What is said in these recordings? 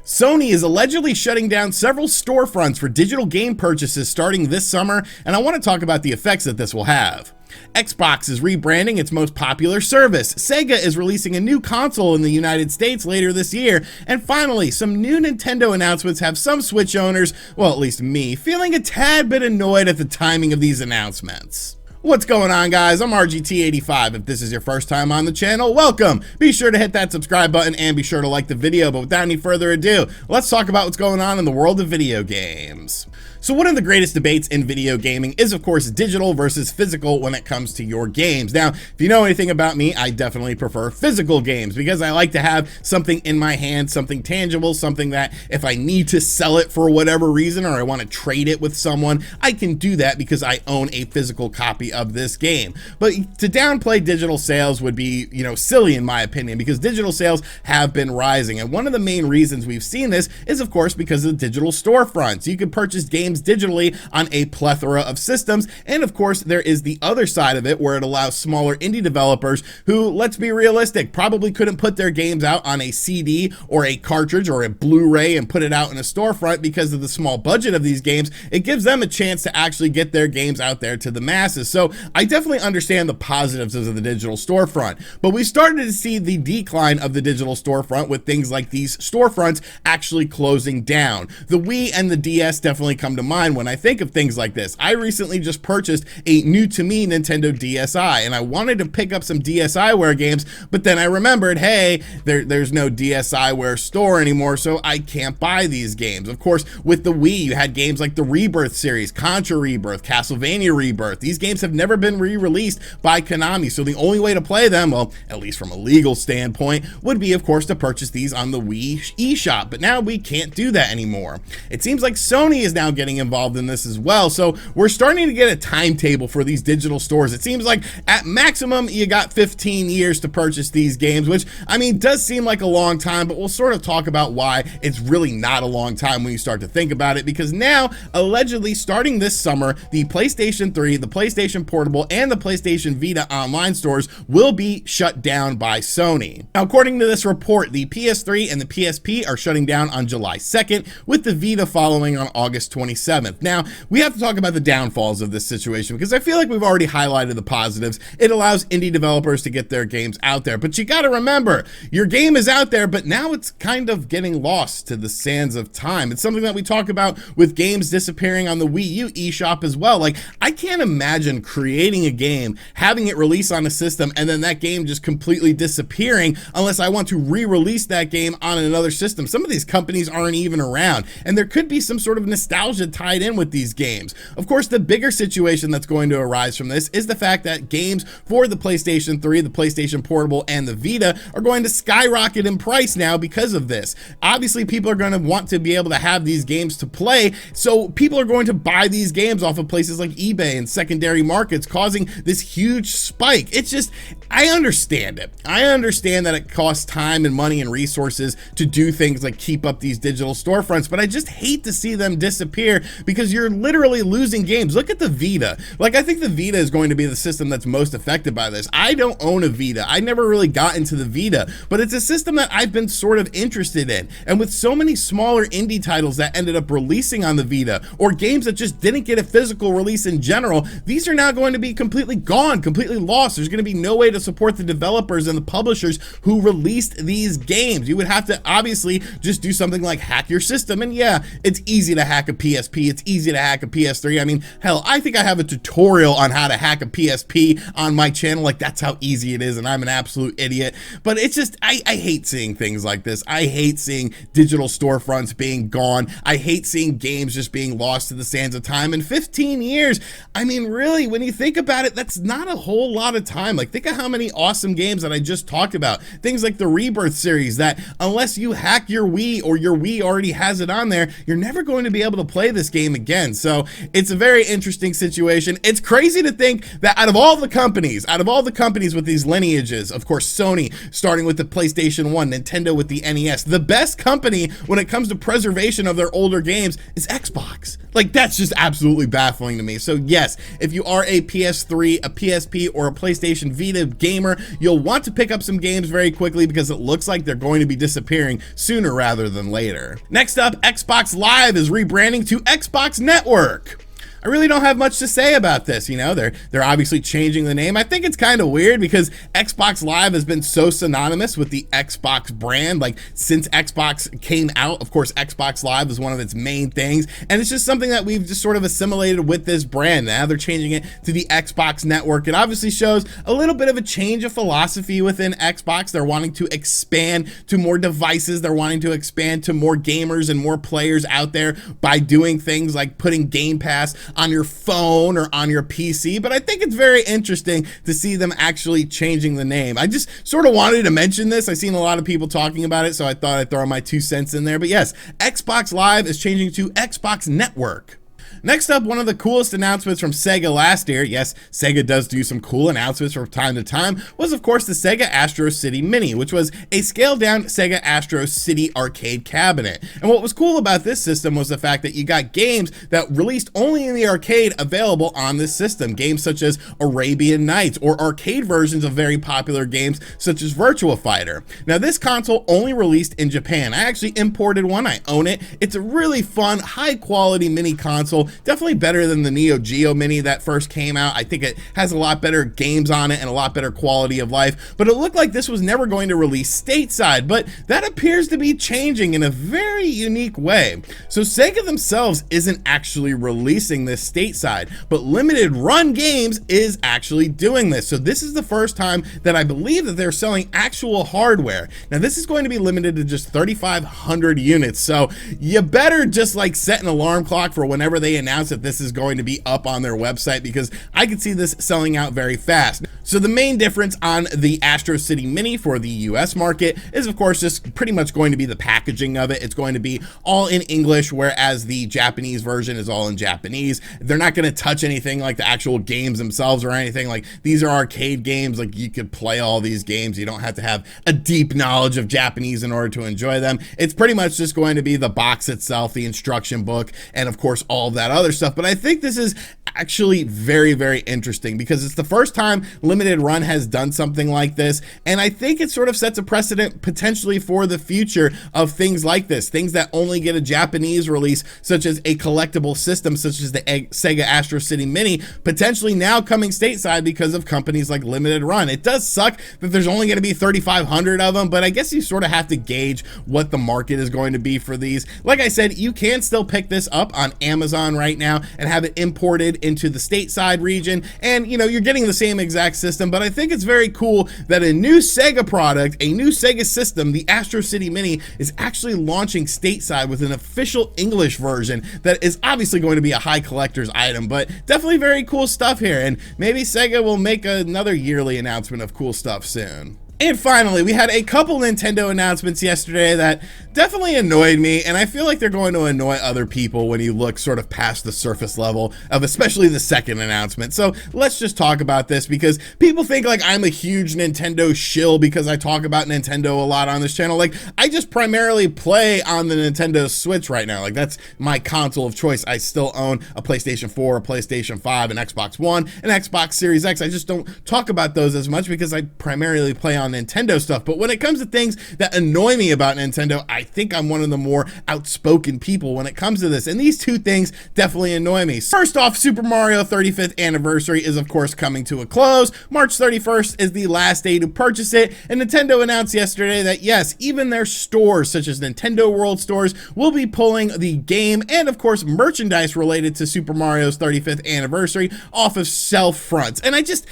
Sony is allegedly shutting down several storefronts for digital game purchases starting this summer, and I want to talk about the effects that this will have. Xbox is rebranding its most popular service. Sega is releasing a new console in the United States later this year. And finally, some new Nintendo announcements have some Switch owners, well, at least me, feeling a tad bit annoyed at the timing of these announcements. What's going on, guys? I'm RGT85. If this is your first time on the channel, welcome. Be sure to hit that subscribe button and be sure to like the video. But without any further ado, let's talk about what's going on in the world of video games. So one of the greatest debates in video gaming is, of course, digital versus physical when it comes to your games. Now, if you know anything about me, I definitely prefer physical games because I like to have something in my hand, something tangible, something that if I need to sell it for whatever reason or I want to trade it with someone, I can do that because I own a physical copy of this game. But to downplay digital sales would be, silly in my opinion, because digital sales have been rising. And one of the main reasons we've seen this is, of course, because of the digital storefronts. You can purchase games digitally on a plethora of systems, and of course there is the other side of it where it allows smaller indie developers who, let's be realistic, probably couldn't put their games out on a CD or a cartridge or a Blu-ray and put it out in a storefront because of the small budget of these games. It gives them a chance to actually get their games out there to the masses. So I definitely understand the positives of the digital storefront, but we started to see the decline of the digital storefront with things like these storefronts actually closing down. The Wii and the DS definitely come to mind when I think of things like this. I recently just purchased a new to me Nintendo DSi, and I wanted to pick up some DSiWare games, but then I remembered, hey, there's no DSiWare store anymore, so I can't buy these games. Of course, with the Wii, you had games like the Rebirth series, Contra Rebirth, Castlevania Rebirth. These games have never been re-released by Konami, so the only way to play them, well, at least from a legal standpoint, would be, of course, to purchase these on the Wii eShop, but now we can't do that anymore. It seems like Sony is now getting involved in this as well, so we're starting to get a timetable for these digital stores. It seems like at maximum you got 15 years to purchase these games, which, I mean, does seem like a long time, but we'll sort of talk about why it's really not a long time when you start to think about it, because now, allegedly, starting this summer, the PlayStation 3, the PlayStation Portable, and the PlayStation Vita online stores will be shut down by Sony. Now, according to this report, the PS3 and the PSP are shutting down on July 2nd, with the Vita following on August 27th. Now, we have to talk about the downfalls of this situation because I feel like we've already highlighted the positives. It allows indie developers to get their games out there, but you got to remember, your game is out there, but now it's kind of getting lost to the sands of time. It's something that we talk about with games disappearing on the Wii U eShop as well. Like, I can't imagine creating a game, having it release on a system, and then that game just completely disappearing unless I want to re-release that game on another system. Some of these companies aren't even around, and there could be some sort of nostalgia tied in with these games. Of course, the bigger situation that's going to arise from this is the fact that games for the PlayStation 3, the PlayStation Portable, and the Vita are going to skyrocket in price now because of this. Obviously, people are going to want to be able to have these games to play, so people are going to buy these games off of places like eBay and secondary markets, causing this huge spike. It's just, I understand it. I understand that it costs time and money and resources to do things like keep up these digital storefronts, but I just hate to see them disappear because you're literally losing games. Look at the Vita. Like, I think the Vita is going to be the system that's most affected by this. I don't own a Vita. I never really got into the Vita, but it's a system that I've been sort of interested in. And with so many smaller indie titles that ended up releasing on the Vita, or games that just didn't get a physical release in general, these are now going to be completely gone, completely lost. There's going to be no way to support the developers and the publishers who released these games. You would have to obviously just do something like hack your system. And yeah, it's easy to hack a PSP. It's easy to hack a PS3. I mean, hell, I think I have a tutorial on how to hack a PSP on my channel. Like, that's how easy it is, and I'm an absolute idiot. But it's just, I hate seeing things like this. I hate seeing digital storefronts being gone. I hate seeing games just being lost to the sands of time. In 15 years, I mean, really, when you think about it, that's not a whole lot of time. Like, think of how many awesome games that I just talked about. Things like the Rebirth series that, unless you hack your Wii or your Wii already has it on there, you're never going to be able to play this game again. So it's a very interesting situation. It's crazy to think that out of all the companies with these lineages, of course, Sony starting with the PlayStation 1, Nintendo with the NES, the best company when it comes to preservation of their older games is Xbox. Like, that's just absolutely baffling to me. So yes, if you are a PS3, a PSP, or a PlayStation Vita gamer, you'll want to pick up some games very quickly because it looks like they're going to be disappearing sooner rather than later. Next up, Xbox Live is rebranding to Xbox Network. I really don't have much to say about this. You know, they're obviously changing the name. I think it's kind of weird because Xbox Live has been so synonymous with the Xbox brand. Like, since Xbox came out, of course, Xbox Live is one of its main things. And it's just something that we've just sort of assimilated with this brand. Now they're changing it to the Xbox Network. It obviously shows a little bit of a change of philosophy within Xbox. They're wanting to expand to more devices. They're wanting to expand to more gamers and more players out there by doing things like putting Game Pass on your phone or on your PC. But I think it's very interesting to see them actually changing the name. I just sort of wanted to mention this. I've seen a lot of people talking about it, so I thought I'd throw my 2 cents in there. But yes, Xbox Live is changing to Xbox Network. Next up, one of the coolest announcements from Sega last year, yes, Sega does do some cool announcements from time to time, was of course the Sega Astro City Mini, which was a scaled down Sega Astro City arcade cabinet. And what was cool about this system was the fact that you got games that released only in the arcade available on this system. Games such as Arabian Nights or arcade versions of very popular games such as Virtua Fighter. Now this console only released in Japan. I actually imported one, I own it. It's a really fun, high quality mini console. Definitely better than the Neo Geo Mini that first came out. I think it has a lot better games on it and a lot better quality of life, but it looked like this was never going to release stateside, but that appears to be changing in a very unique way. So Sega themselves isn't actually releasing this stateside, but Limited Run Games is actually doing this. So this is the first time that I believe that they're selling actual hardware. Now this is going to be limited to just 3,500 units, so you better just like set an alarm clock for whenever they announce that this is going to be up on their website, because I could see this selling out very fast. So the main difference on the Astro City Mini for the US market is of course just pretty much going to be the packaging of it. It's going to be all in English, whereas the Japanese version is all in Japanese. They're not going to touch anything like the actual games themselves or anything. Like, these are arcade games. Like, you could play all these games. You don't have to have a deep knowledge of Japanese in order to enjoy them. It's pretty much just going to be the box itself, the instruction book, and of course all of that other stuff. But I think this is actually very, very interesting because it's the first time Limited Run has done something like this, and I think it sort of sets a precedent potentially for the future of things like this, things that only get a Japanese release, such as a collectible system such as the Sega Astro City Mini, potentially now coming stateside because of companies like Limited Run. It does suck that there's only going to be 3,500 of them, but I guess you sort of have to gauge what the market is going to be for these. Like I said, you can still pick this up on Amazon right now and have it imported into the stateside region, and you know, you're getting the same exact system. But I think it's very cool that a new Sega product, a new Sega system, the Astro City Mini, is actually launching stateside with an official English version that is obviously going to be a high collector's item, but definitely very cool stuff here, and maybe Sega will make another yearly announcement of cool stuff soon. And finally, we had a couple Nintendo announcements yesterday that definitely annoyed me, and I feel like they're going to annoy other people when you look sort of past the surface level of especially the second announcement. So let's just talk about this, because people think like I'm a huge Nintendo shill because I talk about Nintendo a lot on this channel. Like, I just primarily play on the Nintendo Switch right now. Like, that's my console of choice. I still own a PlayStation 4, a PlayStation 5, an Xbox One, an Xbox Series X. I just don't talk about those as much because I primarily play on Nintendo stuff. But when it comes to things that annoy me about Nintendo, I think I'm one of the more outspoken people when it comes to this, and these two things definitely annoy me. First off, Super Mario 35th anniversary is of course coming to a close. March 31st is the last day to purchase it, and Nintendo announced yesterday that yes, even their stores such as Nintendo World stores will be pulling the game and of course merchandise related to Super Mario's 35th anniversary off of shelf fronts. And I just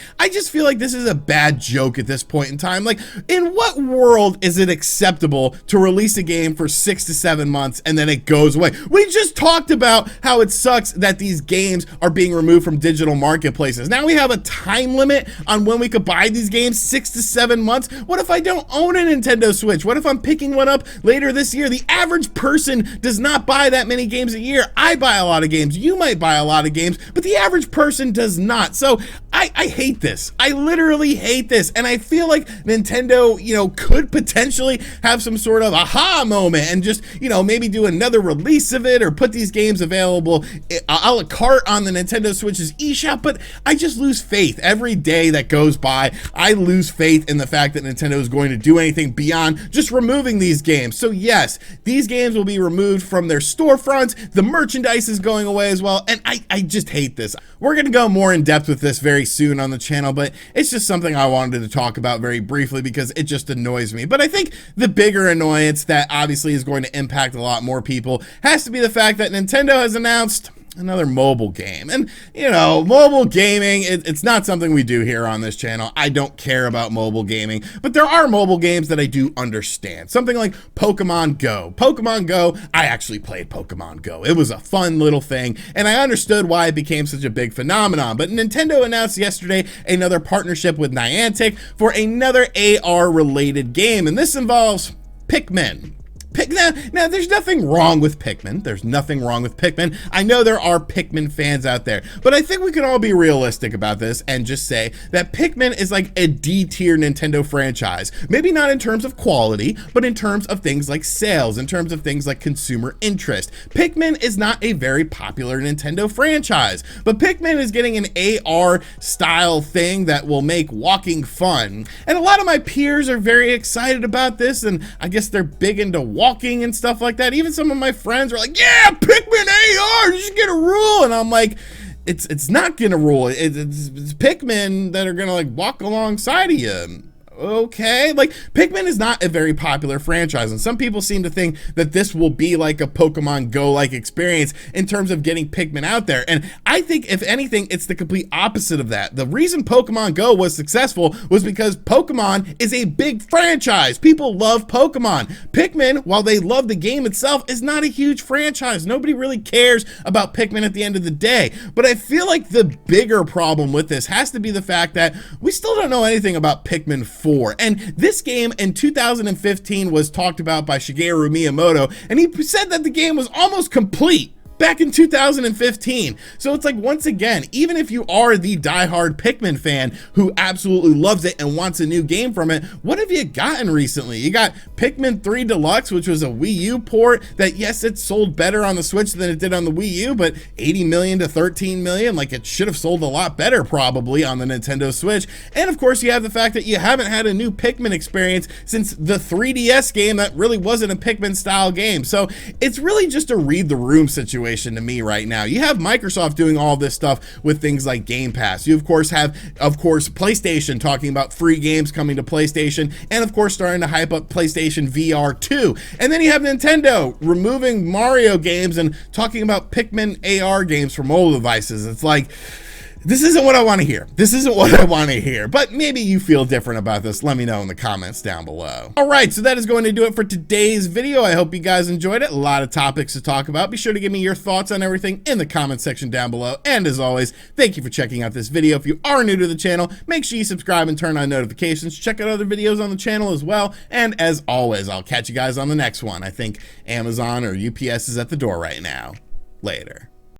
feel like this is a bad joke at this point in time. Like, in what world is it acceptable to release a game for 6 to 7 months and then it goes away? We just talked about how it sucks that these games are being removed from digital marketplaces. Now we have a time limit on when we could buy these games, 6 to 7 months. What if I don't own a Nintendo Switch? What if I'm picking one up later this year? The average person does not buy that many games a year. I buy a lot of games. You might buy a lot of games, but the average person does not. So I hate this. I literally hate this. And I feel like Nintendo, you know, could potentially have some sort of aha moment and just, you know, maybe do another release of it or put these games available a la carte on the Nintendo Switch's eShop. But I just lose faith every day that goes by. I lose faith in the fact that Nintendo is going to do anything beyond just removing these games. So yes, these games will be removed from their storefronts. The merchandise is going away as well. And I just hate this. We're going to go more in depth with this very soon on the channel, but it's just something I wanted to talk about very briefly because it just annoys me. But I think the bigger annoyance that obviously is going to impact a lot more people has to be the fact that Nintendo has announced another mobile game. And, you know, mobile gaming, it's not something we do here on this channel. I don't care about mobile gaming, but there are mobile games that I do understand. Something like Pokemon Go. Pokemon Go, I actually played Pokemon Go. It was a fun little thing, and I understood why it became such a big phenomenon. But Nintendo announced yesterday another partnership with Niantic for another AR-related game, and this involves Pikmin. Now, there's nothing wrong with Pikmin. There's nothing wrong with Pikmin. I know there are Pikmin fans out there, but I think we can all be realistic about this and just say that Pikmin is like a D-tier Nintendo franchise. Maybe not in terms of quality, but in terms of things like sales, in terms of things like consumer interest. Pikmin is not a very popular Nintendo franchise, but Pikmin is getting an AR style thing that will make walking fun. And a lot of my peers are very excited about this, and I guess they're big into walking and stuff like that. Even some of my friends are like, yeah, Pikmin AR, you should get a rule. And I'm like, it's not gonna rule. It's Pikmin that are gonna like walk alongside of you. Okay, like Pikmin is not a very popular franchise, and some people seem to think that this will be like a Pokemon Go like experience in terms of getting Pikmin out there. And I think if anything, it's the complete opposite of that. The reason Pokemon Go was successful was because Pokemon is a big franchise. People love Pokemon. Pikmin, while they love the game itself, is not a huge franchise. Nobody really cares about Pikmin at the end of the day. But I feel like the bigger problem with this has to be the fact that we still don't know anything about Pikmin 4. And this game in 2015 was talked about by Shigeru Miyamoto, and he said that the game was almost complete back in 2015. So it's like, once again, even if you are the diehard Pikmin fan who absolutely loves it and wants a new game from it, what have you gotten recently? You got Pikmin 3 Deluxe, which was a Wii U port that, yes, it sold better on the Switch than it did on the Wii U, but 80 million to 13 million, like it should have sold a lot better probably on the Nintendo Switch. And of course, you have the fact that you haven't had a new Pikmin experience since the 3DS game that really wasn't a Pikmin style game. So it's really just a read the room situation to me right now. You have Microsoft doing all this stuff with things like Game Pass. You of course have PlayStation talking about free games coming to PlayStation, and of course starting to hype up PlayStation VR 2. And then you have Nintendo removing Mario games and talking about Pikmin AR games for mobile devices. It's like, this isn't what I want to hear. This isn't what I want to hear, but maybe you feel different about this. Let me know in the comments down below. All right, so that is going to do it for today's video. I hope you guys enjoyed it. A lot of topics to talk about. Be sure to give me your thoughts on everything in the comment section down below. And as always, thank you for checking out this video. If you are new to the channel, make sure you subscribe and turn on notifications. Check out other videos on the channel as well. And as always, I'll catch you guys on the next one. I think Amazon or UPS is at the door right now. Later.